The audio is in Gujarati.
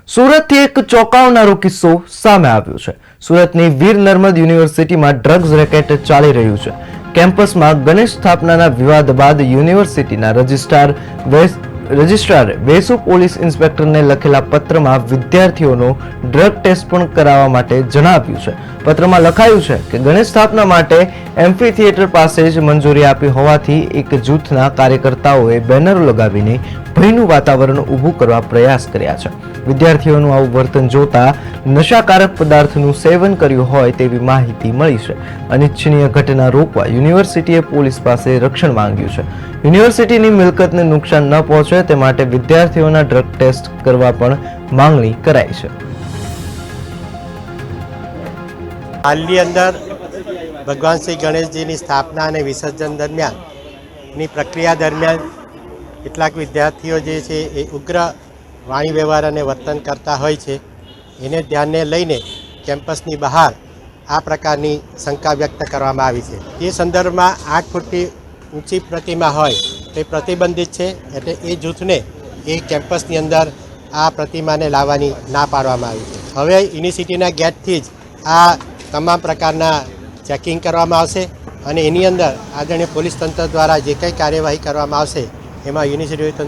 સુરતથી એક ચોંકાવનારો કિસ્સો સામે આવ્યો છે। સુરતની વીર નર્મદ યુનિવર્સિટીમાં ડ્રગ્સ રેકેટ ચાલી રહ્યું છે। કેમ્પસમાં ગણેશ સ્થાપનાના વિવાદ બાદ યુનિવર્સિટીના રજિસ્ટ્રારે વેસુ પોલીસ ઇન્સ્પેક્ટરને લખેલા પત્રમાં વિદ્યાર્થીઓનો ડ્રગ ટેસ્ટ પણ કરાવવા માટે જણાવ્યું છે। પત્રમાં લખાયું છે કે ગણેશ સ્થાપના માટે એમ્ફી થિયેટર પાસે જ મંજૂરી આપી હોવાથી એક જૂથના કાર્યકર્તાઓએ બેનરો લગાવીને ભયનું વાતાવરણ ઊભું કરવા પ્રયાસ કર્યા છે। વિદ્યાર્થીઓનું આવું વર્તન જોતા નશાકારક પદાર્થનું સેવન કર્યું હોય તેવી માહિતી મળી છે। અનિચ્છનીય ઘટના રોકવા યુનિવર્સિટીએ પોલીસ પાસે રક્ષણ માંગ્યું છે। યુનિવર્સિટીની મિલકતને નુકસાન ન પહોંચે તે માટે વિદ્યાર્થીઓના ડ્રગ ટેસ્ટ કરવા પણ માંગણી કરાઈ છે। હાલની અંદર ભગવાન શ્રી ગણેશજીની સ્થાપના અને વિસર્જન દરમિયાનની પ્રક્રિયા દરમિયાન કેટલાક વિદ્યાર્થીઓ જે છે એ ઉગ્ર વાણી વ્યવહાર અને વર્તન કરતા હોય છે। એને ધ્યાને લઈને કેમ્પસની બહાર આ પ્રકારની શંકા વ્યક્ત કરવામાં આવી છે। એ સંદર્ભમાં 8 ફૂટથી ઊંચી પ્રતિમા હોય તે પ્રતિબંધિત છે, એટલે એ જૂથને એ કેમ્પસની અંદર આ પ્રતિમાને લાવવાની ના પાડવામાં આવી છે। હવે યુનિવર્સિટીના ગેટથી જ આ તમામ પ્રકારના ચેકિંગ કરવામાં આવશે અને એની અંદર આદરણીય પોલીસ તંત્ર દ્વારા જે કંઈ કાર્યવાહી કરવામાં આવશે એમાં યુનિવર્સિટી તંત્ર